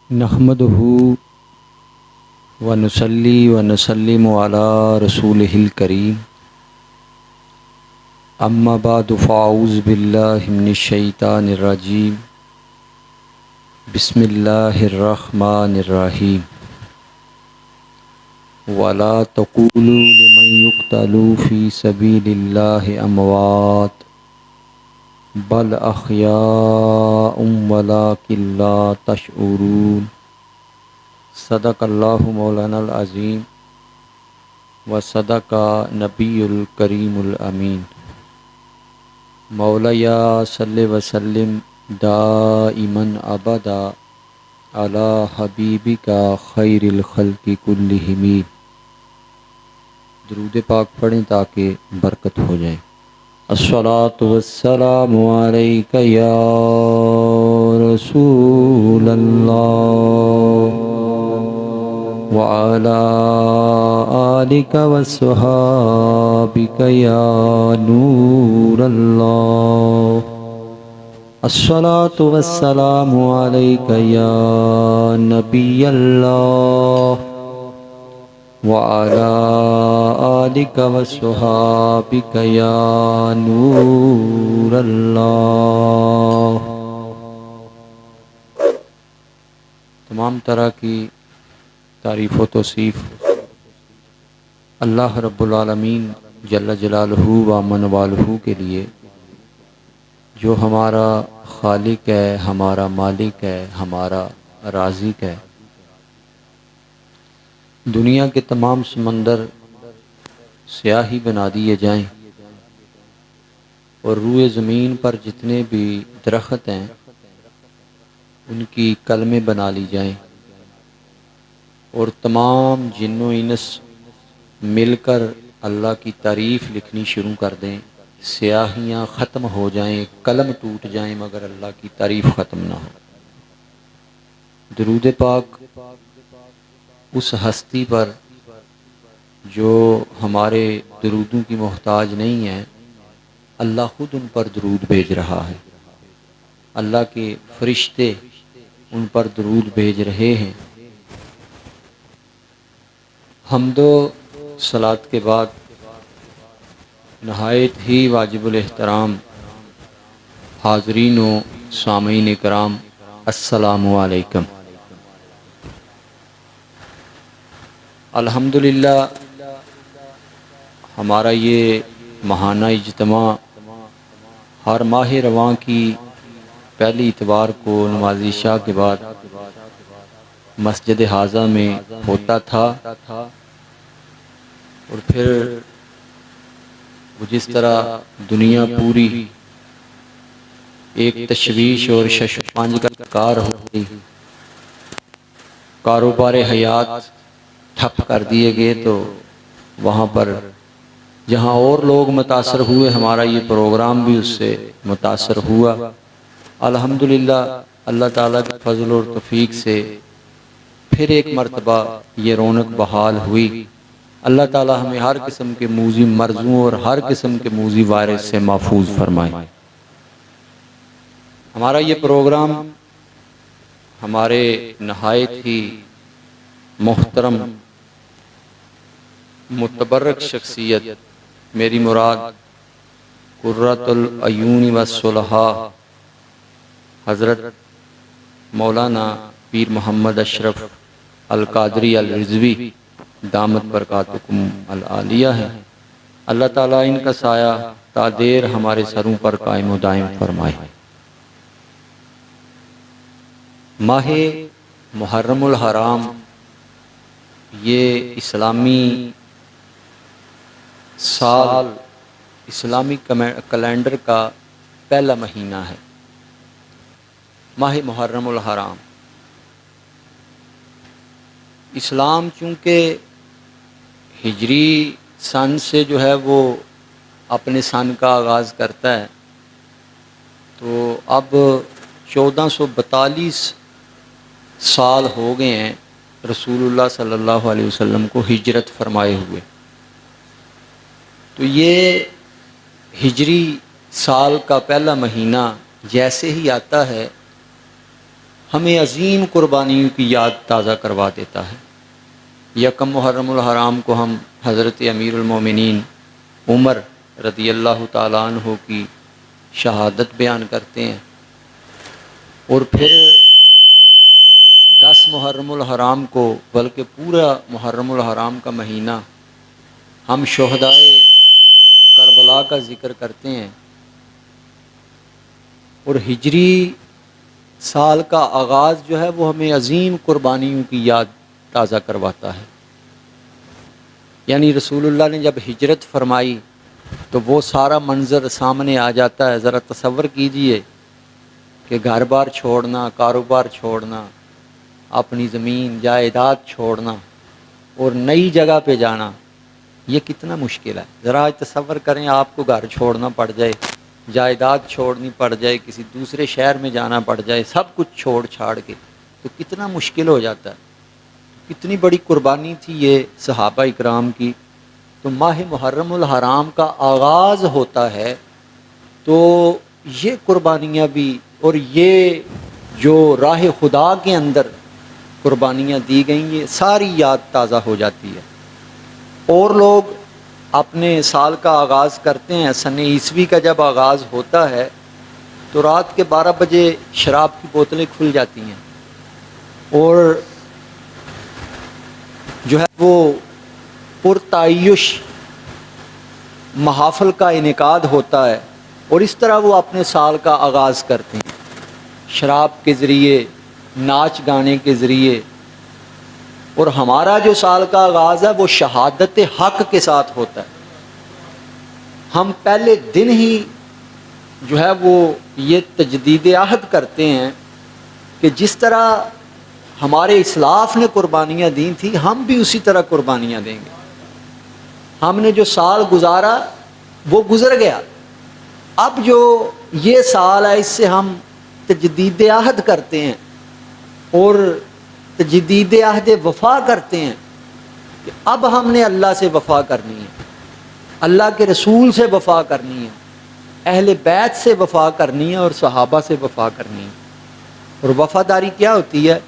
نحمدہ ونصلی ونسلم علی رسولہ الکریم اما بعد فاعوذ باللہ من الشیطان الرجیم بسم اللہ الرحمن الرحیم ولا تقولوا لمن يقتل فی سبیل اللہ اموات بل احیاء ولکن لا تشعرون صدق اللہ مولانا العظیم و صدق نبی الکریم الامین مولایا صلی وسلم دائما ابدا علی حبیبک خیر الخلق کلہم۔ درود پاک پڑھیں تاکہ برکت ہو جائے۔ الصلاۃ والسلام علیک یا رسول اللہ وعلی آلک وصحابک یا نور اللہ۔ الصلاۃ والسلام علیک یا نبی اللہ وعلی آلک وصحابک یا نور اللہ۔ تمام طرح کی تعریف و توصیف اللہ رب العالمین جل جلالہ و من والہ کے لیے، جو ہمارا خالق ہے، ہمارا مالک ہے، ہمارا رازق ہے۔ دنیا کے تمام سمندر سیاہی بنا دیے جائیں اور روئے زمین پر جتنے بھی درخت ہیں ان کی کلمیں بنا لی جائیں اور تمام جن و انس مل کر اللہ کی تعریف لکھنی شروع کر دیں، سیاہیاں ختم ہو جائیں، قلم ٹوٹ جائیں، مگر اللہ کی تعریف ختم نہ ہو۔ درود پاک اس ہستی پر جو ہمارے درودوں کی محتاج نہیں ہے، اللہ خود ان پر درود بھیج رہا ہے، اللہ کے فرشتے ان پر درود بھیج رہے ہیں۔ حمد و صلات کے بعد نہایت ہی واجب الاحترام حاضرین و سامعین کرام، السلام علیکم۔ الحمدللہ ہمارا یہ ماہانہ اجتماع ہر ماہ رواں کی پہلی اتوار کو نماز عشاء کے بعد مسجد حاضہ میں ہوتا تھا، اور پھر وہ جس طرح دنیا پوری ایک تشویش اور شش و پنج کا کار ہو گئی، کاروبار حیات ٹھپ کر دیے گئے، تو وہاں پر جہاں اور لوگ متاثر ہوئے، ہمارا یہ پروگرام بھی اس سے متاثر ہوا۔ الحمدللہ اللہ تعالیٰ کے فضل اور توفیق سے پھر ایک مرتبہ یہ رونق بحال ہوئی۔ اللہ تعالیٰ ہمیں ہر قسم کے موذی مرضوں اور ہر قسم کے موذی وائرس سے محفوظ فرمائے۔ ہمارا یہ پروگرام ہمارے نہایت ہی محترم متبرک شخصیت، میری مراد قرۃ العیون والصلحاء حضرت مولانا پیر محمد اشرف القادری الرضوی دامت برکاتکم العالیہ ہے۔ اللہ تعالیٰ ان کا سایہ تا دیر ہمارے سروں پر قائم و دائم فرمائے۔ ماہ محرم الحرام یہ اسلامی سال، اسلامی کیلنڈر کا پہلا مہینہ ہے، ماہ محرم الحرام۔ اسلام چونکہ ہجری سن سے جو ہے وہ اپنے سن کا آغاز کرتا ہے، تو اب 1442 سال ہو گئے ہیں رسول اللہ صلی اللہ علیہ وسلم کو ہجرت فرمائے ہوئے۔ تو یہ ہجری سال کا پہلا مہینہ جیسے ہی آتا ہے، ہمیں عظیم قربانیوں کی یاد تازہ کروا دیتا ہے۔ یکم محرم الحرام کو ہم حضرت امیر المومنین عمر رضی اللہ تعالیٰ عنہ کی شہادت بیان کرتے ہیں، اور پھر 10 محرم الحرام کو، بلکہ پورا محرم الحرام کا مہینہ ہم شہدائے کربلا کا ذکر کرتے ہیں، اور ہجری سال کا آغاز جو ہے وہ ہمیں عظیم قربانیوں کی یاد تازہ کرواتا ہے۔ یعنی رسول اللہ نے جب ہجرت فرمائی تو وہ سارا منظر سامنے آ جاتا ہے۔ ذرا تصور کیجئے کہ گھر بار چھوڑنا، کاروبار چھوڑنا، اپنی زمین جائیداد چھوڑنا اور نئی جگہ پہ جانا، یہ کتنا مشکل ہے۔ ذرا آج تصور کریں آپ کو گھر چھوڑنا پڑ جائے، جائیداد چھوڑنی پڑ جائے، کسی دوسرے شہر میں جانا پڑ جائے، سب کچھ چھوڑ چھاڑ کے، تو کتنا مشکل ہو جاتا ہے۔ کتنی بڑی قربانی تھی یہ صحابہ اکرام کی۔ تو ماہ محرم الحرام کا آغاز ہوتا ہے تو یہ قربانیاں بھی، اور یہ جو راہ خدا کے اندر قربانیاں دی گئیں، یہ ساری یاد تازہ ہو جاتی ہے۔ اور لوگ اپنے سال کا آغاز کرتے ہیں، سن عیسوی کا جب آغاز ہوتا ہے تو رات کے 12 بجے شراب کی بوتلیں کھل جاتی ہیں، اور جو ہے وہ پرتعیش محافل کا انعقاد ہوتا ہے، اور اس طرح وہ اپنے سال کا آغاز کرتے ہیں، شراب کے ذریعے، ناچ گانے کے ذریعے۔ اور ہمارا جو سال کا آغاز ہے وہ شہادت حق کے ساتھ ہوتا ہے۔ ہم پہلے دن ہی جو ہے وہ یہ تجدید عہد کرتے ہیں کہ جس طرح ہمارے اسلاف نے قربانیاں دی تھیں، ہم بھی اسی طرح قربانیاں دیں گے۔ ہم نے جو سال گزارا وہ گزر گیا، اب جو یہ سال ہے اس سے ہم تجدید عہد کرتے ہیں، اور تجدید عہد وفا کرتے ہیں کہ اب ہم نے اللہ سے وفا کرنی ہے، اللہ کے رسول سے وفا کرنی ہے، اہل بیت سے وفا کرنی ہے، اور صحابہ سے وفا کرنی ہے۔ اور وفاداری کیا ہوتی ہے؟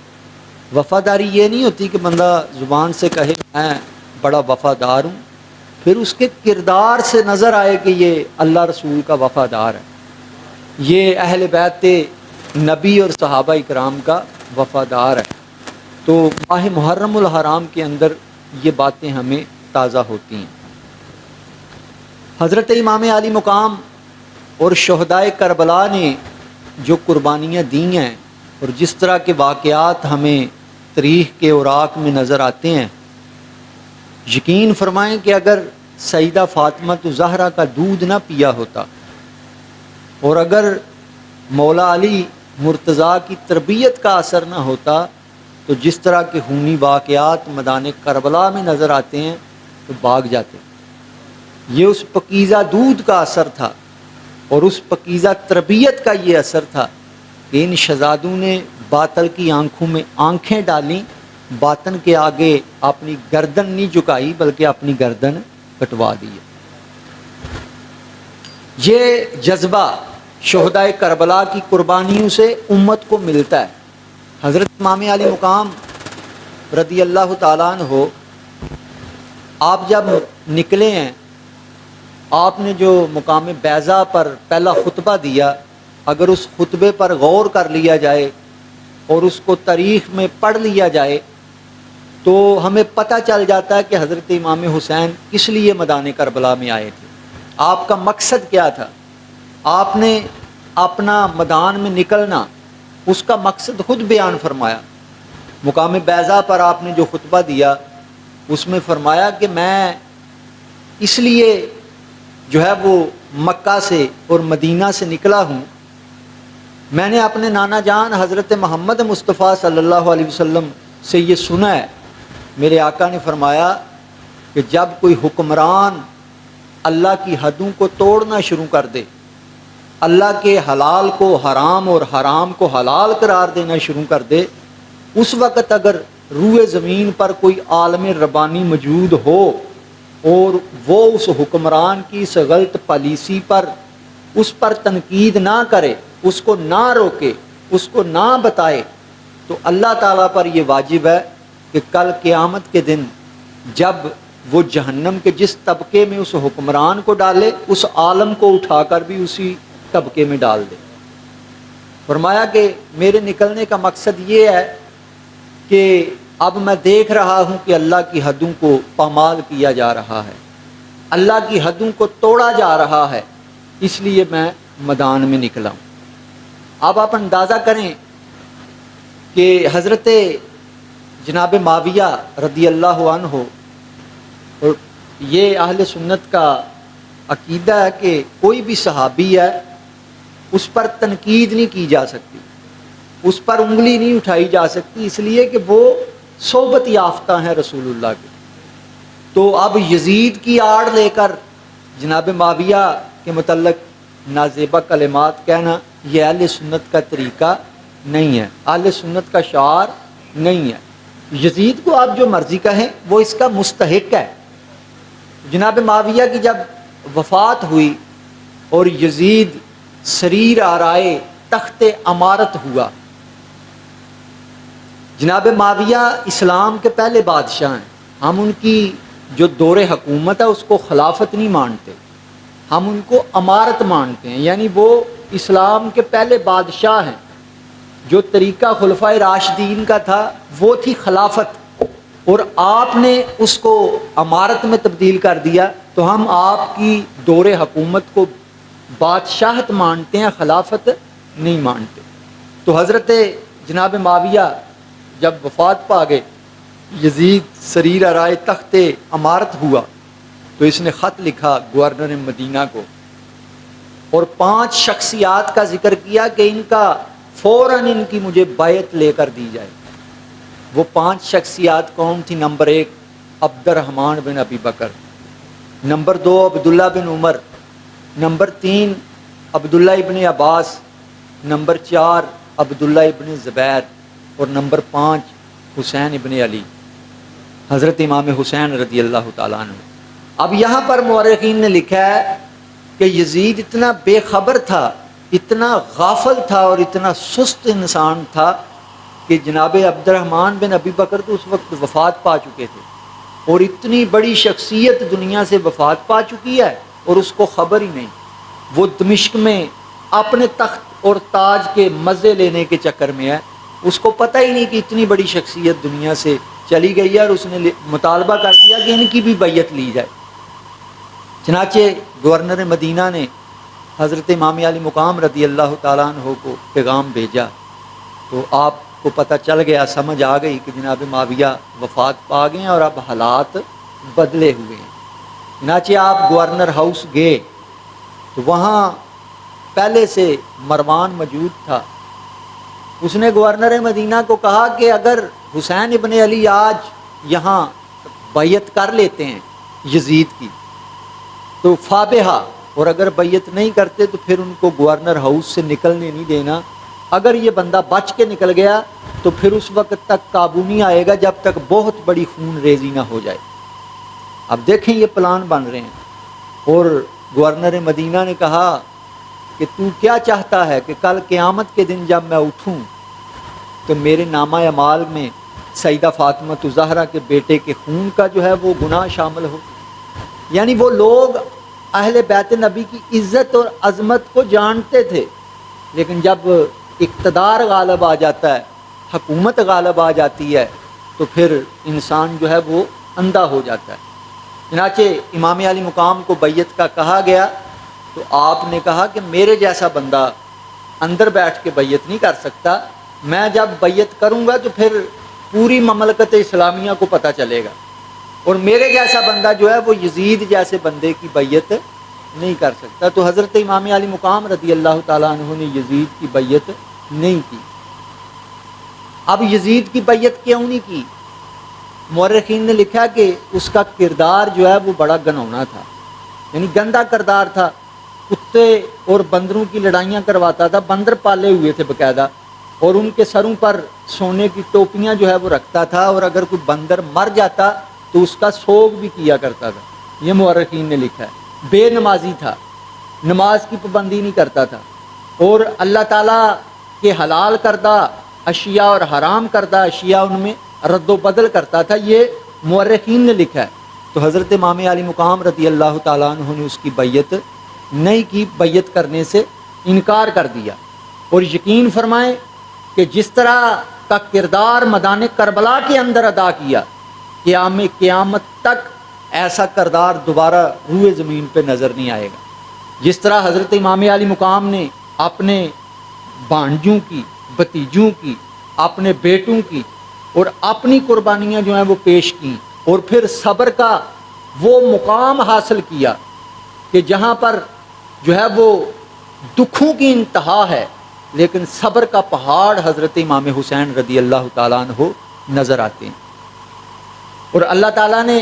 وفاداری یہ نہیں ہوتی کہ بندہ زبان سے کہے میں بڑا وفادار ہوں، پھر اس کے کردار سے نظر آئے کہ یہ اللہ رسول کا وفادار ہے، یہ اہل بیت نبی اور صحابہ اکرام کا وفادار ہے۔ تو ماہ محرم الحرام کے اندر یہ باتیں ہمیں تازہ ہوتی ہیں۔ حضرت امام علی مقام اور شہدائے کربلا نے جو قربانیاں دی ہیں، اور جس طرح کے واقعات ہمیں تاریخ کے اوراق میں نظر آتے ہیں، یقین فرمائیں کہ اگر سیدہ فاطمہ الزہرا کا دودھ نہ پیا ہوتا، اور اگر مولا علی مرتضیٰ کی تربیت کا اثر نہ ہوتا، تو جس طرح کے خونی واقعات میدان کربلا میں نظر آتے ہیں تو بھاگ جاتے۔ یہ اس پکیزہ دودھ کا اثر تھا، اور اس پکیزہ تربیت کا یہ اثر تھا کہ ان شہزادوں نے باطل کی آنکھوں میں آنکھیں ڈالیں، باطن کے آگے اپنی گردن نہیں جھکائی بلکہ اپنی گردن کٹوا دی۔ یہ جذبہ شہدائے کربلا کی قربانیوں سے امت کو ملتا ہے۔ حضرت امام علی مقام رضی اللہ تعالیٰ عنہ، آپ جب نکلے ہیں، آپ نے جو مقام بیضا پر پہلا خطبہ دیا، اگر اس خطبے پر غور کر لیا جائے اور اس کو تاریخ میں پڑھ لیا جائے تو ہمیں پتہ چل جاتا ہے کہ حضرت امام حسین کس لیے میدان کربلا میں آئے تھے، آپ کا مقصد کیا تھا۔ آپ نے اپنا میدان میں نکلنا، اس کا مقصد خود بیان فرمایا۔ مقام بیضا پر آپ نے جو خطبہ دیا اس میں فرمایا کہ میں اس لیے جو ہے وہ مکہ سے اور مدینہ سے نکلا ہوں، میں نے اپنے نانا جان حضرت محمد مصطفیٰ صلی اللہ علیہ وسلم سے یہ سنا ہے، میرے آقا نے فرمایا کہ جب کوئی حکمران اللہ کی حدوں کو توڑنا شروع کر دے، اللہ کے حلال کو حرام اور حرام کو حلال قرار دینا شروع کر دے، اس وقت اگر روئے زمین پر کوئی عالم ربانی موجود ہو اور وہ اس حکمران کی اس غلط پالیسی پر اس پر تنقید نہ کرے، اس کو نہ روکے، اس کو نہ بتائے، تو اللہ تعالیٰ پر یہ واجب ہے کہ کل قیامت کے دن جب وہ جہنم کے جس طبقے میں اس حکمران کو ڈالے اس عالم کو اٹھا کر بھی اسی طبقے میں ڈال دے۔ فرمایا کہ میرے نکلنے کا مقصد یہ ہے کہ اب میں دیکھ رہا ہوں کہ اللہ کی حدوں کو پامال کیا جا رہا ہے، اللہ کی حدوں کو توڑا جا رہا ہے، اس لیے میں میدان میں نکلا ہوں۔ اب آپ اندازہ کریں کہ حضرت جناب معاویہ رضی اللہ عنہ، اور یہ اہل سنت کا عقیدہ ہے کہ کوئی بھی صحابی ہے اس پر تنقید نہیں کی جا سکتی، اس پر انگلی نہیں اٹھائی جا سکتی، اس لیے کہ وہ صحبت یافتہ ہیں رسول اللہ کے۔ تو اب یزید کی آڑ لے کر جناب معاویہ کے متعلق نازیبہ کلمات کہنا یہ اہل سنت کا طریقہ نہیں ہے، اہل سنت کا شعار نہیں ہے۔ یزید کو آپ جو مرضی کہیں وہ اس کا مستحق ہے۔ جناب معاویہ کی جب وفات ہوئی اور یزید سریر آرائے تخت امارت ہوا، جناب معاویہ اسلام کے پہلے بادشاہ ہیں، ہم ان کی جو دور حکومت ہے اس کو خلافت نہیں مانتے، ہم ان کو امارت مانتے ہیں، یعنی وہ اسلام کے پہلے بادشاہ ہیں۔ جو طریقہ خلفائے راشدین کا تھا وہ تھی خلافت، اور آپ نے اس کو امارت میں تبدیل کر دیا، تو ہم آپ کی دور حکومت کو بادشاہت مانتے ہیں، خلافت نہیں مانتے۔ تو حضرت جناب معاویہ جب وفات پا گئے، یزید سریر آرائے تخت امارت ہوا، تو اس نے خط لکھا گورنر مدینہ کو اور 5 شخصیات کا ذکر کیا کہ ان کا فوراً ان کی مجھے بیعت لے کر دی جائے۔ وہ 5 شخصیات کون تھی؟ نمبر 1 عبد الرحمن بن ابی بکر، نمبر 2 عبداللہ بن عمر، نمبر 3 عبداللہ ابن عباس، نمبر 4 عبداللہ ابن زبیر، اور نمبر 5 حسین ابن علی، حضرت امام حسین رضی اللہ تعالیٰ عنہ۔ اب یہاں پر مورخین نے لکھا ہے کہ یزید اتنا بے خبر تھا، اتنا غافل تھا اور اتنا سست انسان تھا کہ جناب عبد الرحمن بن ابی بکر تو اس وقت وفات پا چکے تھے، اور اتنی بڑی شخصیت دنیا سے وفات پا چکی ہے اور اس کو خبر ہی نہیں۔ وہ دمشق میں اپنے تخت اور تاج کے مزے لینے کے چکر میں ہے، اس کو پتہ ہی نہیں کہ اتنی بڑی شخصیت دنیا سے چلی گئی ہے، اور اس نے مطالبہ کر دیا کہ ان کی بھی بیعت لی جائے۔ چنانچہ گورنر مدینہ نے حضرت امام علی مقام رضی اللہ تعالیٰ عنہ کو پیغام بھیجا، تو آپ کو پتہ چل گیا، سمجھ آ گئی کہ جناب معاویہ وفات پا گئے ہیں اور اب حالات بدلے ہوئے ہیں۔ چنانچہ آپ گورنر ہاؤس گئے تو وہاں پہلے سے مروان موجود تھا۔ اس نے گورنر مدینہ کو کہا کہ اگر حسین ابن علی آج یہاں بیعت کر لیتے ہیں یزید کی تو فابہا، اور اگر بیعت نہیں کرتے تو پھر ان کو گورنر ہاؤس سے نکلنے نہیں دینا۔ اگر یہ بندہ بچ کے نکل گیا تو پھر اس وقت تک قابو نہیں آئے گا جب تک بہت بڑی خون ریزی نہ ہو جائے۔ اب دیکھیں یہ پلان بن رہے ہیں، اور گورنر مدینہ نے کہا کہ تو کیا چاہتا ہے کہ کل قیامت کے دن جب میں اٹھوں تو میرے نامہ اعمال میں سیدہ فاطمہ زہرا کے بیٹے کے خون کا جو ہے وہ گناہ شامل ہو؟ یعنی وہ لوگ اہل بیت نبی کی عزت اور عظمت کو جانتے تھے، لیکن جب اقتدار غالب آ جاتا ہے، حکومت غالب آ جاتی ہے، تو پھر انسان جو ہے وہ اندھا ہو جاتا ہے۔ چنانچہ امام علی مقام کو بیعت کا کہا گیا تو آپ نے کہا کہ میرے جیسا بندہ اندر بیٹھ کے بیعت نہیں کر سکتا، میں جب بیعت کروں گا تو پھر پوری مملکت اسلامیہ کو پتہ چلے گا، اور میرے جیسا بندہ جو ہے وہ یزید جیسے بندے کی بیعت نہیں کر سکتا۔ تو حضرت امام علی مقام رضی اللہ تعالیٰ عنہ نے یزید کی بیعت نہیں کی۔ اب یزید کی بیعت کیوں نہیں کی؟ مورخین نے لکھا کہ اس کا کردار جو ہے وہ بڑا گنونا تھا، یعنی گندا کردار تھا، کتے اور بندروں کی لڑائیاں کرواتا تھا، بندر پالے ہوئے تھے باقاعدہ، اور ان کے سروں پر سونے کی ٹوپیاں جو ہے وہ رکھتا تھا، اور اگر کوئی بندر مر جاتا تو اس کا سوگ بھی کیا کرتا تھا۔ یہ مورخین نے لکھا ہے۔ بے نمازی تھا، نماز کی پابندی نہیں کرتا تھا، اور اللہ تعالیٰ کے حلال کردہ اشیاء اور حرام کردہ اشیاء ان میں رد و بدل کرتا تھا، یہ مورخین نے لکھا ہے۔ تو حضرت امام علی مقام رضی اللہ تعالیٰ عنہ نے اس کی بیعت نہیں کی، بیعت کرنے سے انکار کر دیا۔ اور یقین فرمائیں کہ جس طرح کا کردار میدان کربلا کے اندر ادا کیا، قیامت تک ایسا کردار دوبارہ روئے زمین پہ نظر نہیں آئے گا۔ جس طرح حضرت امام علی مقام نے اپنے بھانجوں کی، بھتیجوں کی، اپنے بیٹوں کی اور اپنی قربانیاں جو ہیں وہ پیش کی، اور پھر صبر کا وہ مقام حاصل کیا کہ جہاں پر جو ہے وہ دکھوں کی انتہا ہے، لیکن صبر کا پہاڑ حضرت امام حسین رضی اللہ تعالیٰ عنہ نظر آتے ہیں۔ اور اللہ تعالیٰ نے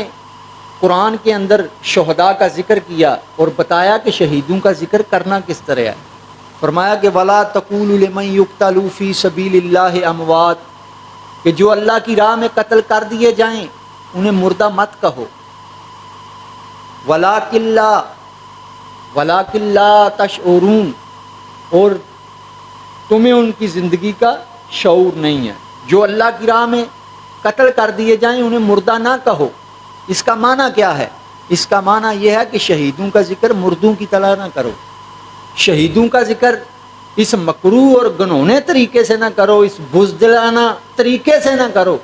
قرآن کے اندر شہداء کا ذکر کیا اور بتایا کہ شہیدوں کا ذکر کرنا کس طرح ہے۔ فرمایا کہ وَلَا تَقُولُوا لِمَن يُقْتَلُ فِي سَبِيلِ اللَّهِ أَمْوَاتٌ، کہ جو اللہ کی راہ میں قتل کر دیے جائیں انہیں مردہ مت کہو۔ وَلَٰكِن لَّا تَشْعُرُونَ، اور تمہیں ان کی زندگی کا شعور نہیں ہے۔ جو اللہ کی راہ میں قتل کر دیے جائیں انہیں مردہ نہ کہو۔ اس کا معنی کیا ہے؟ اس کا معنی یہ ہے کہ شہیدوں کا ذکر مردوں کی طرح نہ کرو، شہیدوں کا ذکر اس مکروہ اور گنونے طریقے سے نہ کرو، اس بزدلانہ طریقے سے نہ کرو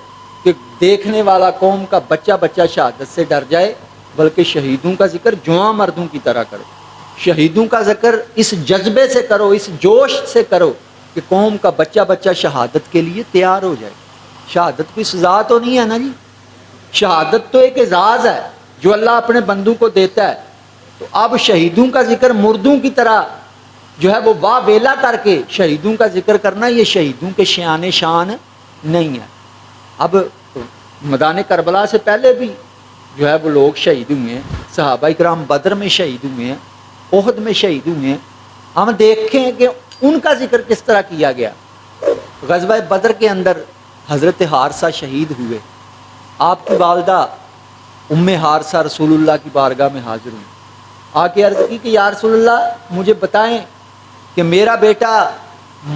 کہ دیکھنے والا قوم کا بچہ بچہ شہادت سے ڈر جائے، بلکہ شہیدوں کا ذکر جواں مردوں کی طرح کرو۔ شہیدوں کا ذکر اس جذبے سے کرو، اس جوش سے کرو کہ قوم کا بچہ بچہ شہادت کے لیے تیار ہو جائے۔ شہادت کوئی سزا تو نہیں ہے نا جی، شہادت تو ایک اعزاز ہے جو اللہ اپنے بندوں کو دیتا ہے۔ تو اب شہیدوں کا ذکر مردوں کی طرح جو ہے وہ واہ ویلا کر کے شہیدوں کا ذکر کرنا، یہ شہیدوں کے شان نہیں ہے۔ اب میدان کربلا سے پہلے بھی جو ہے وہ لوگ شہید ہوئے ہیں، صحابہ کرام بدر میں شہید ہوئے ہیں، احد میں شہید ہوئے ہیں۔ ہم دیکھیں کہ ان کا ذکر کس طرح کیا گیا۔ غزوہ بدر کے اندر حضرت حارثہ شہید ہوئے، آپ کی والدہ ام حارثہ رسول اللہ کی بارگاہ میں حاضر ہوئی، آ کے عرض کی کہ یا رسول اللہ مجھے بتائیں کہ میرا بیٹا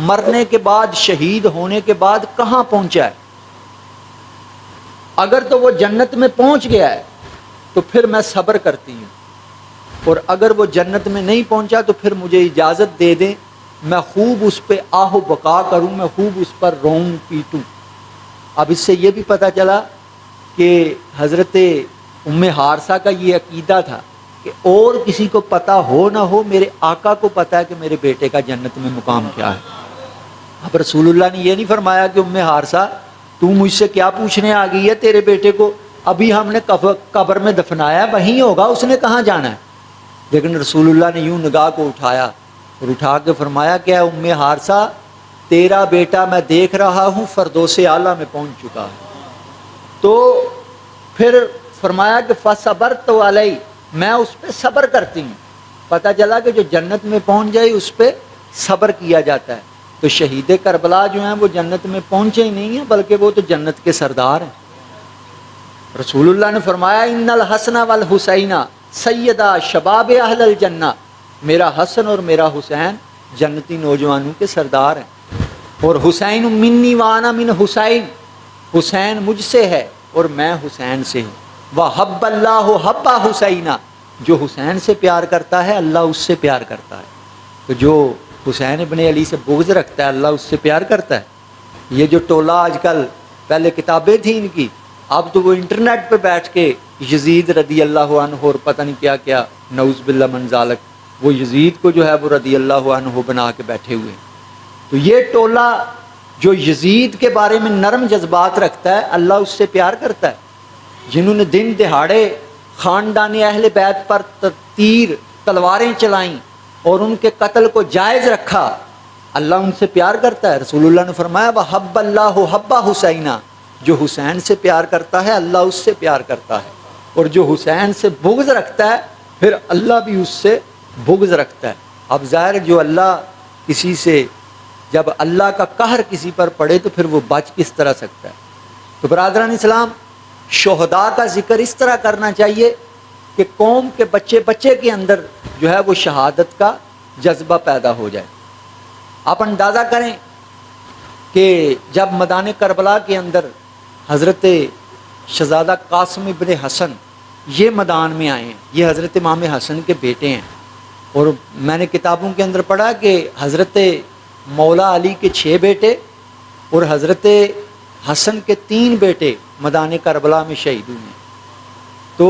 مرنے کے بعد، شہید ہونے کے بعد کہاں پہنچا ہے؟ اگر تو وہ جنت میں پہنچ گیا ہے تو پھر میں صبر کرتی ہوں، اور اگر وہ جنت میں نہیں پہنچا تو پھر مجھے اجازت دے دیں، میں خوب اس پہ آہ و بقا کروں، میں خوب اس پر روؤں پیٹوں۔ اب اس سے یہ بھی پتہ چلا کہ حضرت ام حارثہ کا یہ عقیدہ تھا کہ اور کسی کو پتہ ہو نہ ہو، میرے آقا کو پتہ ہے کہ میرے بیٹے کا جنت میں مقام کیا ہے۔ اب رسول اللہ نے یہ نہیں فرمایا کہ ام حارثہ تو مجھ سے کیا پوچھنے آ گئی ہے، تیرے بیٹے کو ابھی ہم نے قبر میں دفنایا ہے، وہیں ہوگا، اس نے کہاں جانا ہے۔ لیکن رسول اللہ نے یوں نگاہ کو اٹھایا اور اٹھا کے فرمایا کہ اے ام حارثہ، تیرا بیٹا میں دیکھ رہا ہوں فردوس اعلیٰ میں پہنچ چکا ہے۔ تو پھر فرمایا کہ فصبرت علیہ، میں اس پہ صبر کرتی ہوں۔ پتہ چلا کہ جو جنت میں پہنچ جائے اس پہ صبر کیا جاتا ہے۔ تو شہید کربلا جو ہیں وہ جنت میں پہنچے ہی نہیں ہیں، بلکہ وہ تو جنت کے سردار ہیں۔ رسول اللہ نے فرمایا ان الحسن والحسین سیدہ شباب اہل الجنہ، میرا حسن اور میرا حسین جنتی نوجوانوں کے سردار ہیں۔ اور حسین منی وانا من حسین، حسین مجھ سے ہے اور میں حسین سے ہوں۔ وحب اللہ حب حسینہ، جو حسین سے پیار کرتا ہے اللہ اس سے پیار کرتا ہے۔ تو جو حسین ابن علی سے بغض رکھتا ہے اللہ اس سے پیار کرتا ہے۔ یہ جو ٹولہ آج کل، پہلے کتابیں تھیں ان کی، اب تو وہ انٹرنیٹ پہ بیٹھ کے یزید رضی اللہ عنہ اور پتہ نہیں کیا کیا، نعوذ باللہ من ذالک، وہ یزید کو جو ہے وہ رضی اللہ عنہ بنا کے بیٹھے ہوئے ہیں۔ تو یہ ٹولہ جو یزید کے بارے میں نرم جذبات رکھتا ہے اللہ اس سے پیار کرتا ہے۔ جنہوں نے دن دہاڑے خاندان اہل بیت پر تیر تلواریں چلائیں اور ان کے قتل کو جائز رکھا، اللہ ان سے پیار کرتا ہے۔ رسول اللہ نے فرمایا وحب اللہ حب حسینہ، جو حسین سے پیار کرتا ہے اللہ اس سے پیار کرتا ہے، اور جو حسین سے بغض رکھتا ہے پھر اللہ بھی اس سے بغض رکھتا ہے۔ اب ظاہر جو اللہ کسی سے، جب اللہ کا قہر کسی پر پڑے تو پھر وہ بچ کس طرح سکتا ہے۔ تو برادران اسلام، شہداء کا ذکر اس طرح کرنا چاہیے کہ قوم کے بچے بچے کے اندر جو ہے وہ شہادت کا جذبہ پیدا ہو جائے۔ آپ اندازہ کریں کہ جب میدان کربلا کے اندر حضرت شہزادہ قاسم ابن حسن یہ میدان میں آئے ہیں، یہ حضرت امام حسن کے بیٹے ہیں، اور میں نے کتابوں کے اندر پڑھا کہ حضرت مولا علی کے 6 بیٹے اور حضرت حسن کے 3 بیٹے میدان کربلا میں شہید ہوئے ہیں۔ تو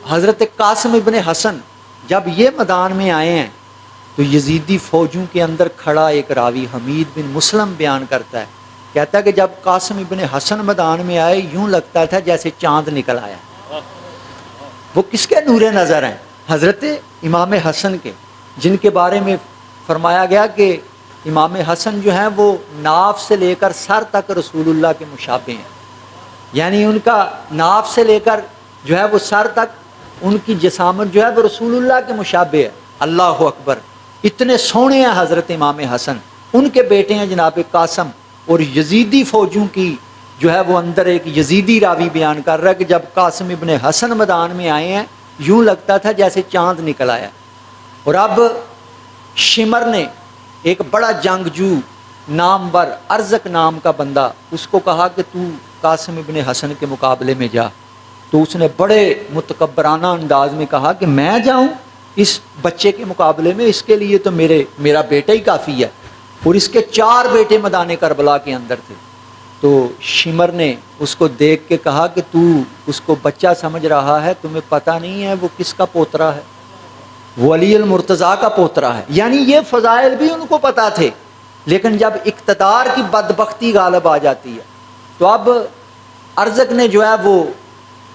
حضرت قاسم ابن حسن جب یہ میدان میں آئے ہیں تو یزیدی فوجوں کے اندر کھڑا ایک راوی حمید بن مسلم بیان کرتا ہے، کہتا ہے کہ جب قاسم ابن حسن میدان میں آئے یوں لگتا تھا جیسے چاند نکل آیا۔ وہ کس کے نور نظر ہیں؟ حضرت امام حسن کے، جن کے بارے میں فرمایا گیا کہ امام حسن جو ہیں وہ ناف سے لے کر سر تک رسول اللہ کے مشابہ ہیں، یعنی ان کا ناف سے لے کر جو ہے وہ سر تک ان کی جسامت جو ہے وہ رسول اللہ کے مشابہ ہے۔ اللہ اکبر، اتنے سونے ہیں حضرت امام حسن۔ ان کے بیٹے ہیں جناب قاسم، اور یزیدی فوجوں کی جو ہے وہ اندر ایک یزیدی راوی بیان کر رہا ہے کہ جب قاسم ابن حسن میدان میں آئے ہیں یوں لگتا تھا جیسے چاند نکل آیا۔ اور اب شمر نے ایک بڑا جنگجو نامور ارزق نام کا بندہ، اس کو کہا کہ تو قاسم ابن حسن کے مقابلے میں جا، تو اس نے بڑے متکبرانہ انداز میں کہا کہ میں جاؤں اس بچے کے مقابلے میں؟ اس کے لیے تو میرا بیٹا ہی کافی ہے، اور اس کے 4 بیٹے میدان کربلا کے اندر تھے۔ تو شمر نے اس کو دیکھ کے کہا کہ تو اس کو بچہ سمجھ رہا ہے، تمہیں پتہ نہیں ہے وہ کس کا پوترا ہے؟ وہ علی المرتضیٰ کا پوترا ہے۔ یعنی یہ فضائل بھی ان کو پتہ تھے، لیکن جب اقتدار کی بدبختی غالب آ جاتی ہے تو اب ارزق نے جو ہے وہ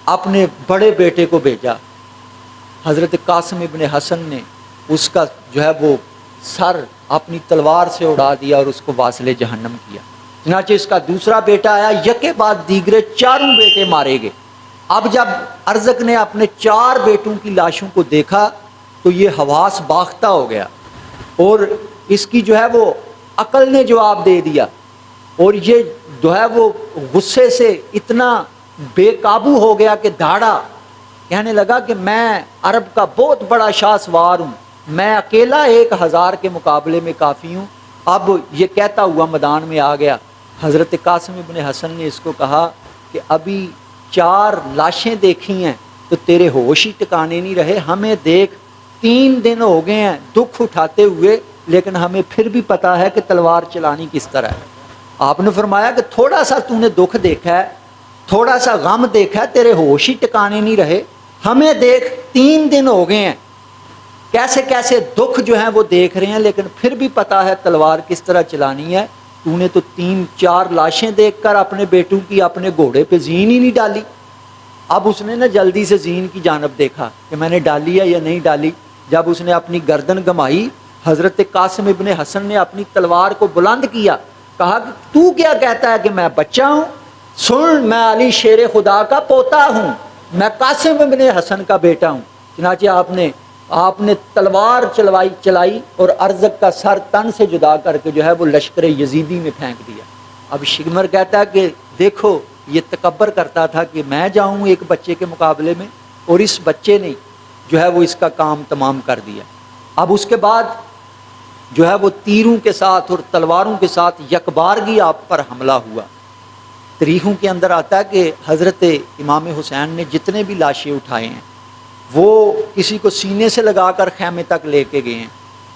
اپنے بڑے بیٹے کو بھیجا، حضرت قاسم ابن حسن نے اس کا جو ہے وہ سر اپنی تلوار سے اڑا دیا اور اس کو واصل جہنم کیا۔ چنانچہ اس کا دوسرا بیٹا آیا، یکے بعد دیگرے 4 بیٹے مارے گئے۔ اب جب ارزق نے اپنے 4 بیٹوں کی لاشوں کو دیکھا تو یہ حواس باختہ ہو گیا، اور اس کی جو ہے وہ عقل نے جواب دے دیا، اور یہ جو ہے وہ غصے سے اتنا بے قابو ہو گیا کہ دھاڑا، کہنے لگا کہ میں عرب کا بہت بڑا شاہ سوار ہوں، میں اکیلا 1000 کے مقابلے میں کافی ہوں۔ اب یہ کہتا ہوا میدان میں آ گیا۔ حضرت قاسم ابن حسن نے اس کو کہا کہ ابھی 4 لاشیں دیکھی ہیں تو تیرے ہوش ہی ٹکانے نہیں رہے، ہمیں دیکھ 3 دن ہو گئے ہیں دکھ اٹھاتے ہوئے، لیکن ہمیں پھر بھی پتہ ہے کہ تلوار چلانی کس طرح ہے۔ آپ نے فرمایا کہ تھوڑا سا تو نے دکھ دیکھا ہے، تھوڑا سا غم دیکھا ہے، تیرے ہوش ہی ٹکانے نہیں رہے، ہمیں دیکھ 3 دن ہو گئے ہیں کیسے کیسے دکھ جو ہیں وہ دیکھ رہے ہیں، لیکن پھر بھی پتہ ہے تلوار کس طرح چلانی ہے۔ تو نے تو 3-4 لاشیں دیکھ کر اپنے بیٹوں کی اپنے گھوڑے پہ زین ہی نہیں ڈالی۔ اب اس نے نا جلدی سے زین کی جانب دیکھا کہ میں نے ڈالی ہے یا نہیں ڈالی۔ جب اس نے اپنی گردن گمائی، حضرت قاسم ابن حسن نے اپنی تلوار کو بلند کیا، کہا کہ تو کیا کہتا ہے کہ میں بچہ ہوں؟ سن، میں علی شیر خدا کا پوتا ہوں، میں قاسم ابن حسن کا بیٹا ہوں۔ چنانچہ آپ نے تلوار چلائی اور ارزق کا سر تن سے جدا کر کے جو ہے وہ لشکر یزیدی میں پھینک دیا۔ اب شمر کہتا ہے کہ دیکھو یہ تکبر کرتا تھا کہ میں جاؤں ایک بچے کے مقابلے میں، اور اس بچے نے جو ہے وہ اس کا کام تمام کر دیا۔ اب اس کے بعد جو ہے وہ تیروں کے ساتھ اور تلواروں کے ساتھ یکبارگی آپ پر حملہ ہوا۔ تاریخوں کے اندر آتا ہے کہ حضرت امام حسین نے جتنے بھی لاشیں اٹھائے ہیں وہ کسی کو سینے سے لگا کر خیمے تک لے کے گئے ہیں،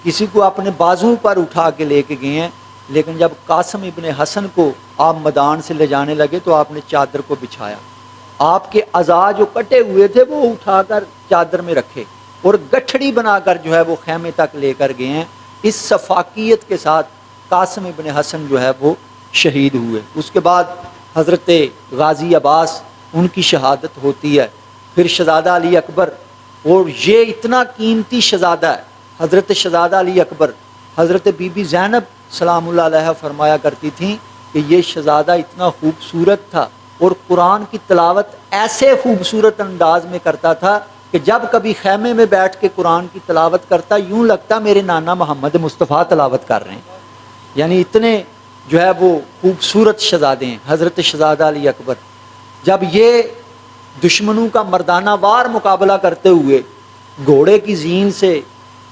کسی کو اپنے بازوں پر اٹھا کے لے کے گئے ہیں، لیکن جب قاسم ابن حسن کو آپ میدان سے لے جانے لگے تو آپ نے چادر کو بچھایا، آپ کے اعضاء جو کٹے ہوئے تھے وہ اٹھا کر چادر میں رکھے اور گٹھڑی بنا کر جو ہے وہ خیمے تک لے کر گئے ہیں۔ اس شفاقیت کے ساتھ قاسم ابن حسن جو ہے وہ شہید ہوئے۔ اس کے بعد حضرت غازی عباس ان کی شہادت ہوتی ہے، پھر شہزادہ علی اکبر، اور یہ اتنا قیمتی شہزادہ ہے حضرت شہزادہ علی اکبر، حضرت بی بی زینب سلام اللہ علیہ فرمایا کرتی تھیں کہ یہ شہزادہ اتنا خوبصورت تھا اور قرآن کی تلاوت ایسے خوبصورت انداز میں کرتا تھا کہ جب کبھی خیمے میں بیٹھ کے قرآن کی تلاوت کرتا یوں لگتا میرے نانا محمد مصطفیٰ تلاوت کر رہے ہیں۔ یعنی اتنے جو ہے وہ خوبصورت شہزادے ہیں حضرت شہزادہ علی اکبر۔ جب یہ دشمنوں کا مردانہ وار مقابلہ کرتے ہوئے گھوڑے کی زین سے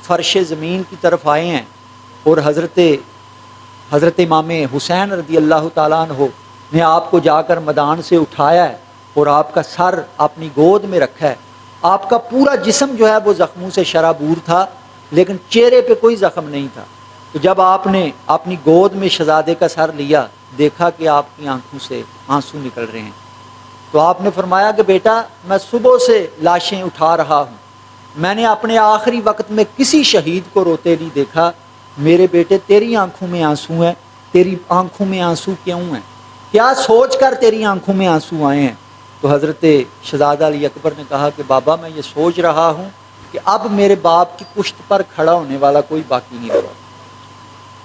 فرش زمین کی طرف آئے ہیں اور حضرت حضرت امام حسین رضی اللہ تعالیٰ عنہ نے آپ کو جا کر میدان سے اٹھایا ہے اور آپ کا سر اپنی گود میں رکھا ہے. آپ کا پورا جسم جو ہے وہ زخموں سے شرابور تھا لیکن چہرے پہ کوئی زخم نہیں تھا. تو جب آپ نے اپنی گود میں شہزادے کا سر لیا، دیکھا کہ آپ کی آنکھوں سے آنسو نکل رہے ہیں، تو آپ نے فرمایا کہ بیٹا میں صبح سے لاشیں اٹھا رہا ہوں، میں نے اپنے آخری وقت میں کسی شہید کو روتے نہیں دیکھا. میرے بیٹے تیری آنکھوں میں آنسو ہیں، تیری آنکھوں میں آنسو کیوں ہیں؟ کیا سوچ کر تیری آنکھوں میں آنسو آئے ہیں؟ تو حضرت شہزادہ علی اکبر نے کہا کہ بابا میں یہ سوچ رہا ہوں کہ اب میرے باپ کی پشت پر کھڑا ہونے والا کوئی باقی نہیں رہا.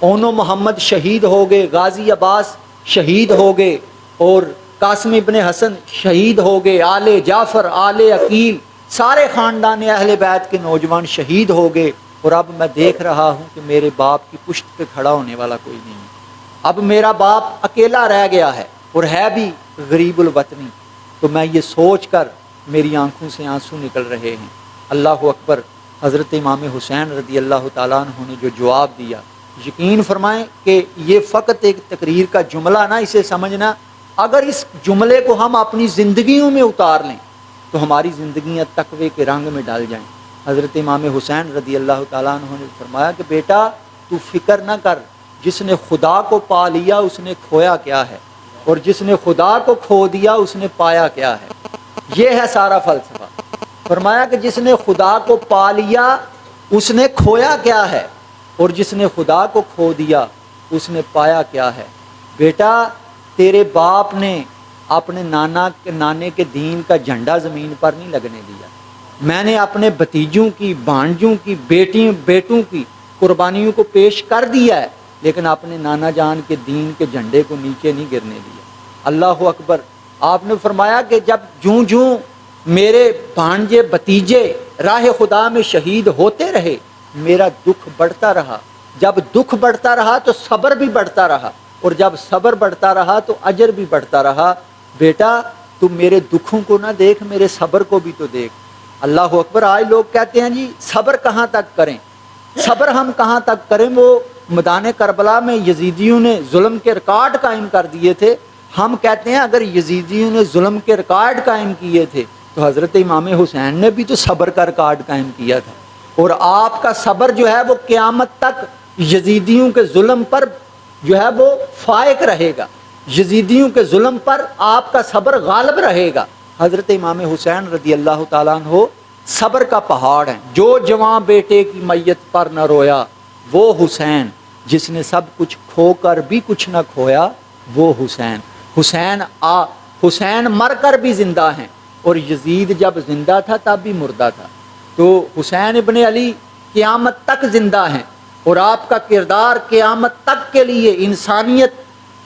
اونو محمد شہید ہو گئے، غازی عباس شہید ہو گئے، اور قاسم ابن حسن شہید ہو گئے، آل جعفر، آل عقیل، سارے خاندان اہل بیت کے نوجوان شہید ہو گئے، اور اب میں دیکھ رہا ہوں کہ میرے باپ کی پشت پہ کھڑا ہونے والا کوئی نہیں ہے. اب میرا باپ اکیلا رہ گیا ہے اور ہے بھی غریب الوطنی. تو میں یہ سوچ کر میری آنکھوں سے آنسو نکل رہے ہیں. اللہ اکبر. حضرت امام حسین رضی اللہ تعالیٰ عنہ نے جو جواب دیا، یقین فرمائیں کہ یہ فقط ایک تقریر کا جملہ نہ اسے سمجھنا، اگر اس جملے کو ہم اپنی زندگیوں میں اتار لیں تو ہماری زندگیاں تقوی کے رنگ میں ڈال جائیں. حضرت امام حسین رضی اللہ تعالیٰ عنہ نے فرمایا کہ بیٹا تو فکر نہ کر، جس نے خدا کو پا لیا اس نے کھویا کیا ہے، اور جس نے خدا کو کھو دیا اس نے پایا کیا ہے. یہ ہے سارا فلسفہ. فرمایا کہ جس نے خدا کو پا لیا اس نے کھویا کیا ہے، اور جس نے خدا کو کھو دیا اس نے پایا کیا ہے. بیٹا تیرے باپ نے اپنے نانے کے دین کا جھنڈا زمین پر نہیں لگنے دیا. میں نے اپنے بھتیجوں کی، بھانجوں کی، بیٹوں کی قربانیوں کو پیش کر دیا ہے، لیکن اپنے نانا جان کے دین کے جھنڈے کو نیچے نہیں گرنے دیا. اللہ اکبر. آپ نے فرمایا کہ جب جوں میرے بھانجے بھتیجے راہ خدا میں شہید ہوتے رہے میرا دکھ بڑھتا رہا. جب دکھ بڑھتا رہا تو صبر بھی بڑھتا رہا، اور جب صبر بڑھتا رہا تو اجر بھی بڑھتا رہا. بیٹا تم میرے دکھوں کو نہ دیکھ، میرے صبر کو بھی تو دیکھ. اللہ اکبر. آج لوگ کہتے ہیں جی صبر کہاں تک کریں، صبر ہم کہاں تک کریں. وہ میدان کربلا میں یزیدیوں نے ظلم کے ریکارڈ قائم کر دیے تھے. ہم کہتے ہیں اگر یزیدیوں نے ظلم کے ریکارڈ قائم کیے تھے تو حضرت امام حسین نے بھی تو صبر کا ریکارڈ قائم کیا تھا، اور آپ کا صبر جو ہے وہ قیامت تک یزیدیوں کے ظلم پر جو ہے وہ فائق رہے گا. یزیدیوں کے ظلم پر آپ کا صبر غالب رہے گا. حضرت امام حسین رضی اللہ تعالیٰ عنہ صبر کا پہاڑ ہیں. جو جوان بیٹے کی میت پر نہ رویا وہ حسین، جس نے سب کچھ کھو کر بھی کچھ نہ کھویا وہ حسین. حسین مر کر بھی زندہ ہیں، اور یزید جب زندہ تھا تب بھی مردہ تھا. تو حسین ابن علی قیامت تک زندہ ہیں، اور آپ کا کردار قیامت تک کے لیے انسانیت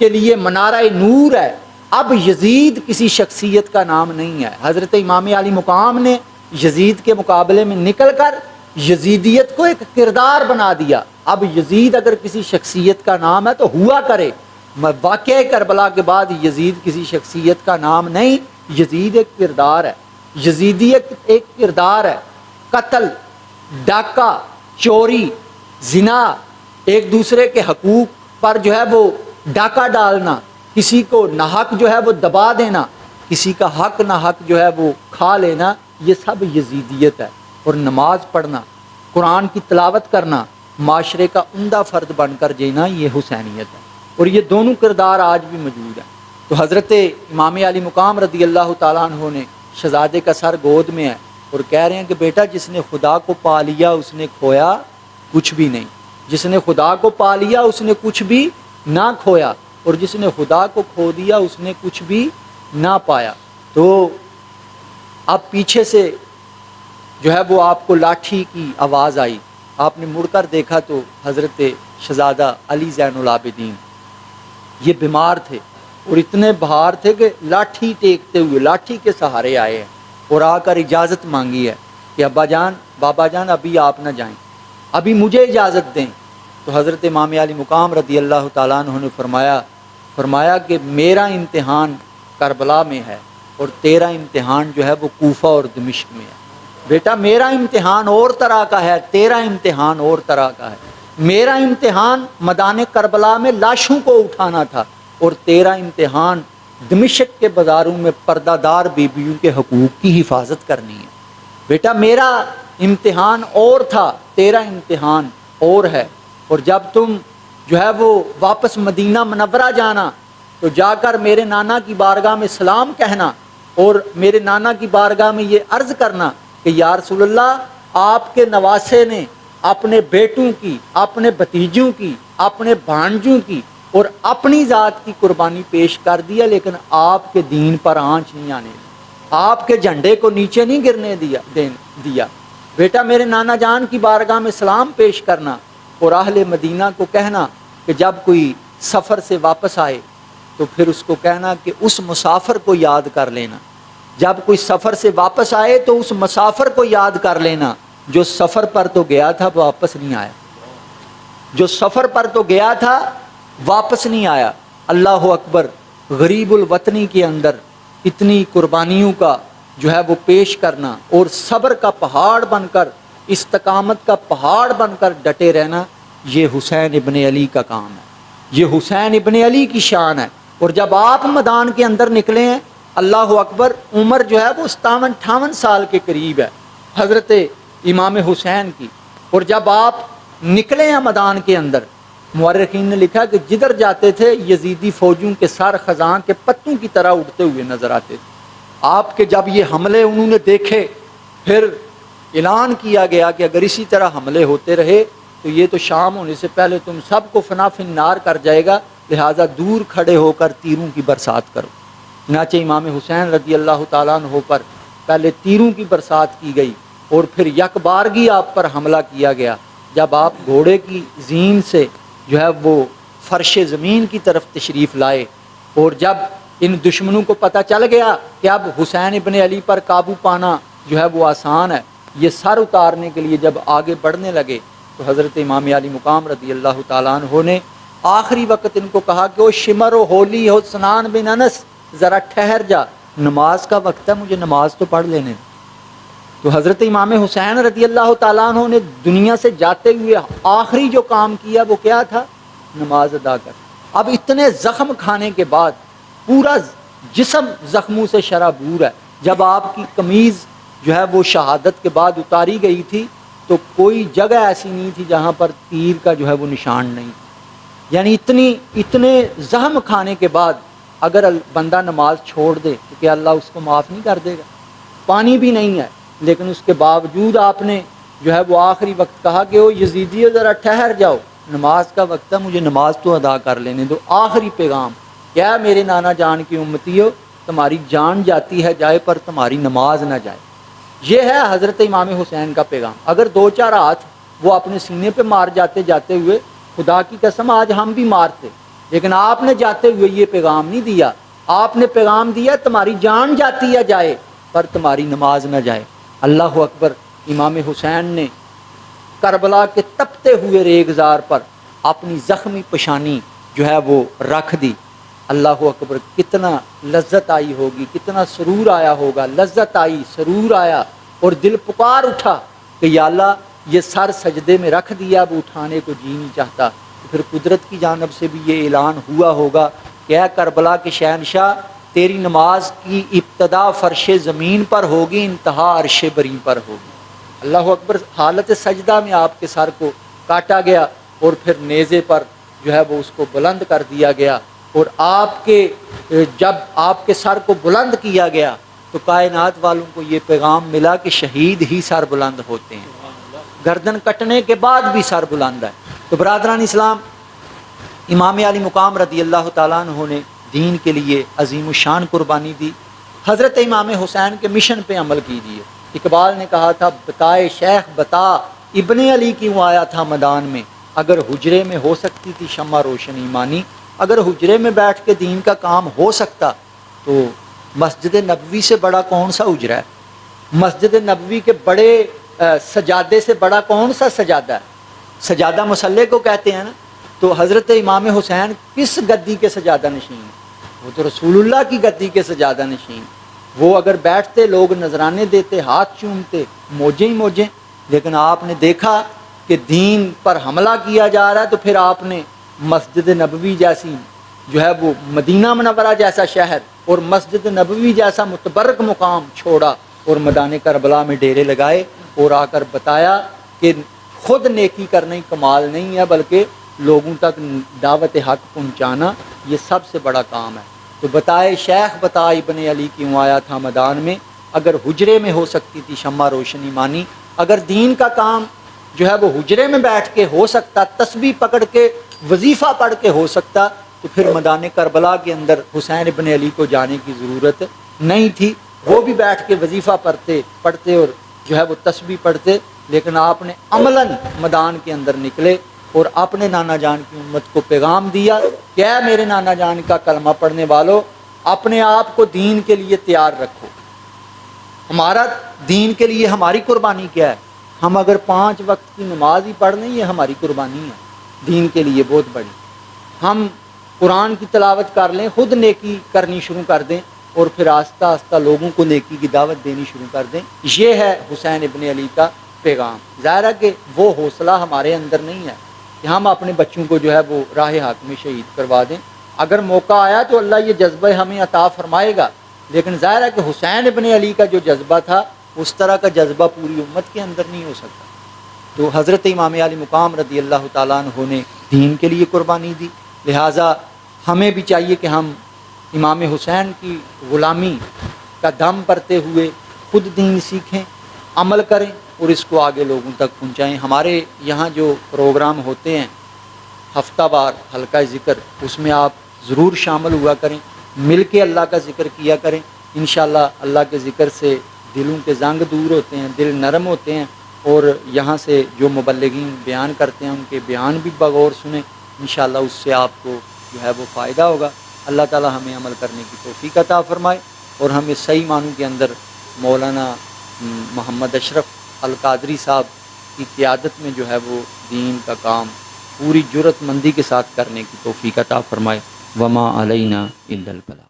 کے لیے منارہ نور ہے. اب یزید کسی شخصیت کا نام نہیں ہے. حضرت امام علی مقام نے یزید کے مقابلے میں نکل کر یزیدیت کو ایک کردار بنا دیا. اب یزید اگر کسی شخصیت کا نام ہے تو ہوا کرے. واقعہ کربلا کے بعد یزید کسی شخصیت کا نام نہیں، یزید ایک کردار ہے. یزیدیت ایک کردار ہے. قتل، ڈاکہ، چوری، زنا، ایک دوسرے کے حقوق پر جو ہے وہ ڈاکہ ڈالنا، کسی کو ناحق جو ہے وہ دبا دینا، کسی کا حق ناحق جو ہے وہ کھا لینا، یہ سب یزیدیت ہے. اور نماز پڑھنا، قرآن کی تلاوت کرنا، معاشرے کا عمدہ فرد بن کر جینا، یہ حسینیت ہے. اور یہ دونوں کردار آج بھی موجود ہیں. تو حضرت امام علی مقام رضی اللہ تعالیٰ عنہ نے شہزادے کا سر گود میں ہے اور کہہ رہے ہیں کہ بیٹا جس نے خدا کو پا لیا اس نے کھویا کچھ بھی نہیں. جس نے خدا کو پا لیا اس نے کچھ بھی نہ کھویا، اور جس نے خدا کو کھو دیا اس نے کچھ بھی نہ پایا. تو اب پیچھے سے جو ہے وہ آپ کو لاٹھی کی آواز آئی. آپ نے مڑ کر دیکھا تو حضرت شہزادہ علی زین العابدین یہ بیمار تھے اور اتنے بہار تھے کہ لاٹھی ٹیکتے ہوئے لاٹھی کے سہارے آئے ہیں، اور آ کر اجازت مانگی ہے کہ ابا جان، بابا جان ابھی آپ نہ جائیں، ابھی مجھے اجازت دیں. تو حضرت امام علی مقام رضی اللہ تعالیٰ عنہ نے فرمایا کہ میرا امتحان کربلا میں ہے اور تیرا امتحان جو ہے وہ کوفہ اور دمشق میں ہے. بیٹا میرا امتحان اور طرح کا ہے، تیرا امتحان اور طرح کا ہے. میرا امتحان میدان کربلا میں لاشوں کو اٹھانا تھا، اور تیرا امتحان دمشق کے بازاروں میں پردہ دار بیویوں کے حقوق کی حفاظت کرنی ہے۔ بیٹا میرا امتحان اور تھا، تیرا امتحان اور ہے۔ اور جب تم جو ہے وہ واپس مدینہ منورہ جانا تو جا کر میرے نانا کی بارگاہ میں سلام کہنا، اور میرے نانا کی بارگاہ میں یہ عرض کرنا کہ یا رسول اللہ، آپ کے نواسے نے اپنے بیٹوں کی، اپنے بھتیجوں کی، اپنے بھانجوں کی اور اپنی ذات کی قربانی پیش کر دیا، لیکن آپ کے دین پر آنچ نہیں آنے دی، آپ کے جھنڈے کو نیچے نہیں گرنے دیا۔ بیٹا میرے نانا جان کی بارگاہ میں سلام پیش کرنا، اور اہل مدینہ کو کہنا کہ جب کوئی سفر سے واپس آئے تو پھر اس کو کہنا کہ اس مسافر کو یاد کر لینا۔ جب کوئی سفر سے واپس آئے تو اس مسافر کو یاد کر لینا جو سفر پر تو گیا تھا واپس نہیں آیا، جو سفر پر تو گیا تھا واپس نہیں آیا۔ اللہ اکبر، غریب الوطنی کے اندر اتنی قربانیوں کا جو ہے وہ پیش کرنا اور صبر کا پہاڑ بن کر، استقامت کا پہاڑ بن کر ڈٹے رہنا، یہ حسین ابن علی کا کام ہے، یہ حسین ابن علی کی شان ہے۔ اور جب آپ میدان کے اندر نکلے ہیں، اللہ اکبر، عمر جو ہے وہ 57-58 سال کے قریب ہے حضرت امام حسین کی، اور جب آپ نکلے ہیں میدان کے اندر، مورخین نے لکھا کہ جدھر جاتے تھے یزیدی فوجوں کے سر خزاں کے پتوں کی طرح اڑتے ہوئے نظر آتے تھے۔ آپ کے جب یہ حملے انہوں نے دیکھے، پھر اعلان کیا گیا کہ اگر اسی طرح حملے ہوتے رہے تو یہ تو شام ہونے سے پہلے تم سب کو فنا فنار کر جائے گا، لہٰذا دور کھڑے ہو کر تیروں کی برسات کرو۔ چنانچہ امام حسین رضی اللہ تعالیٰ عنہ پر پہلے تیروں کی برسات کی گئی، اور پھر یک بارگی آپ پر حملہ کیا گیا، جب آپ گھوڑے کی زین سے جو ہے وہ فرش زمین کی طرف تشریف لائے، اور جب ان دشمنوں کو پتہ چل گیا کہ اب حسین ابن علی پر قابو پانا جو ہے وہ آسان ہے، یہ سر اتارنے کے لیے جب آگے بڑھنے لگے تو حضرت امام علی مقام رضی اللہ تعالیٰ عنہ نے آخری وقت ان کو کہا کہ وہ شمر و ہولی ہو سنان بن انس، ذرا ٹھہر جا، نماز کا وقت ہے، مجھے نماز تو پڑھ لینے دے۔ تو حضرت امام حسین رضی اللہ تعالیٰ عنہ نے دنیا سے جاتے ہوئے آخری جو کام کیا وہ کیا تھا؟ نماز ادا کر۔ اب اتنے زخم کھانے کے بعد پورا جسم زخموں سے شرابور ہے، جب آپ کی قمیض جو ہے وہ شہادت کے بعد اتاری گئی تھی تو کوئی جگہ ایسی نہیں تھی جہاں پر تیر کا جو ہے وہ نشان نہیں، یعنی اتنے زخم کھانے کے بعد اگر بندہ نماز چھوڑ دے تو کیا اللہ اس کو معاف نہیں کر دے گا؟ پانی بھی نہیں ہے، لیکن اس کے باوجود آپ نے جو ہے وہ آخری وقت کہا کہ وہ یزیدیو ذرا ٹھہر جاؤ، نماز کا وقت ہے، مجھے نماز تو ادا کر لینے دو۔ آخری پیغام کیا میرے نانا جان کی امتیو، تمہاری جان جاتی ہے جائے پر تمہاری نماز نہ جائے۔ یہ ہے حضرت امام حسین کا پیغام۔ اگر 2-4 ہاتھ وہ اپنے سینے پہ مار جاتے ہوئے، خدا کی قسم آج ہم بھی مارتے، لیکن آپ نے جاتے ہوئے یہ پیغام نہیں دیا، آپ نے پیغام دیا تمہاری جان جاتی ہے جائے پر تمہاری نماز نہ جائے۔ اللہ اکبر، امام حسین نے کربلا کے تپتے ہوئے ریگزار پر اپنی زخمی پیشانی جو ہے وہ رکھ دی۔ اللہ اکبر، کتنا لذت آئی ہوگی، کتنا سرور آیا ہوگا، لذت آئی، سرور آیا، اور دل پکار اٹھا کہ یا اللہ یہ سر سجدے میں رکھ دیا، اب اٹھانے کو جی نہیں چاہتا۔ تو پھر قدرت کی جانب سے بھی یہ اعلان ہوا ہوگا کہ اے کربلا کے شہنشاہ، تیری نماز کی ابتدا فرش زمین پر ہوگی، انتہا عرش بری پر ہوگی۔ اللہ اکبر، حالت سجدہ میں آپ کے سر کو کاٹا گیا اور پھر نیزے پر جو ہے وہ اس کو بلند کر دیا گیا، اور جب آپ کے سر کو بلند کیا گیا تو کائنات والوں کو یہ پیغام ملا کہ شہید ہی سر بلند ہوتے ہیں، گردن کٹنے کے بعد بھی سر بلند ہے۔ تو برادران اسلام، امام علی مقام رضی اللہ تعالیٰ عنہ نے دین کے لیے عظیم الشان قربانی دی۔ حضرت امام حسین کے مشن پہ عمل کیجیے۔ اقبال نے کہا تھا، بتائے شیخ بتا، ابن علی کیوں آیا تھا میدان میں، اگر حجرے میں ہو سکتی تھی شمع روشن ایمانی۔ اگر حجرے میں بیٹھ کے دین کا کام ہو سکتا تو مسجد نبوی سے بڑا کون سا حجرا ہے؟ مسجد نبوی کے بڑے سجادے سے بڑا کون سا سجادہ ہے؟ سجادہ مسلح کو کہتے ہیں نا۔ تو حضرت امام حسین کس گدی کے سجادہ نشین ہیں؟ وہ تو رسول اللہ کی گدی کے سجادہ نشین۔ وہ اگر بیٹھتے لوگ نذرانے دیتے، ہاتھ چومتے، موجیں ہی موجیں، لیکن آپ نے دیکھا کہ دین پر حملہ کیا جا رہا ہے تو پھر آپ نے مسجد نبوی جیسی جو ہے وہ مدینہ منورہ جیسا شہر اور مسجد نبوی جیسا متبرک مقام چھوڑا اور میدان کربلا میں ڈیرے لگائے اور آ کر بتایا کہ خود نیکی کرنا ہی کمال نہیں ہے بلکہ لوگوں تک دعوت حق پہنچانا یہ سب سے بڑا کام ہے۔ تو بتائے شیخ بتا ابن علی کیوں آیا تھا میدان میں، اگر حجرے میں ہو سکتی تھی شمع روشنی مانی، اگر دین کا کام جو ہے وہ حجرے میں بیٹھ کے ہو سکتا، تسبیح پکڑ کے وظیفہ پڑھ کے ہو سکتا، تو پھر میدان کربلا کے اندر حسین ابن علی کو جانے کی ضرورت نہیں تھی۔ وہ بھی بیٹھ کے وظیفہ پڑھتے اور جو ہے وہ تسبیح پڑھتے، لیکن آپ نے عملاً میدان کے اندر نکلے اور اپنے نانا جان کی امت کو پیغام دیا کہ اے میرے نانا جان کا کلمہ پڑھنے والوں، اپنے آپ کو دین کے لیے تیار رکھو۔ ہمارا دین کے لیے ہماری قربانی کیا ہے؟ ہم اگر 5 وقت کی نماز ہی پڑھ لیں یہ ہماری قربانی ہے دین کے لیے بہت بڑی۔ ہم قرآن کی تلاوت کر لیں، خود نیکی کرنی شروع کر دیں اور پھر آہستہ آہستہ لوگوں کو نیکی کی دعوت دینی شروع کر دیں۔ یہ ہے حسین ابن علی کا پیغام۔ ظاہر ہے کہ وہ حوصلہ ہمارے اندر نہیں ہے کہ ہم اپنے بچوں کو جو ہے وہ راہ حق میں شہید کروا دیں۔ اگر موقع آیا تو اللہ یہ جذبہ ہمیں عطا فرمائے گا، لیکن ظاہر ہے کہ حسین ابن علی کا جو جذبہ تھا اس طرح کا جذبہ پوری امت کے اندر نہیں ہو سکتا۔ تو حضرت امام علی مقام رضی اللہ تعالیٰ عنہ نے دین کے لیے قربانی دی، لہٰذا ہمیں بھی چاہیے کہ ہم امام حسین کی غلامی کا دم بھرتے ہوئے خود دین سیکھیں، عمل کریں اور اس کو آگے لوگوں تک پہنچائیں۔ ہمارے یہاں جو پروگرام ہوتے ہیں ہفتہ وار حلقہ ذکر، اس میں آپ ضرور شامل ہوا کریں، مل کے اللہ کا ذکر کیا کریں۔ انشاءاللہ اللہ کے ذکر سے دلوں کے زنگ دور ہوتے ہیں، دل نرم ہوتے ہیں، اور یہاں سے جو مبلغین بیان کرتے ہیں ان کے بیان بھی بغور سنیں، انشاءاللہ اس سے آپ کو جو ہے وہ فائدہ ہوگا۔ اللہ تعالی ہمیں عمل کرنے کی توفیق عطا فرمائے اور ہمیں صحیح معنوں کے اندر مولانا محمد اشرف القادری صاحب کی قیادت میں جو ہے وہ دین کا کام پوری جرات مندی کے ساتھ کرنے کی توفیق عطا فرمائے۔ وما علینا الا البلاغ۔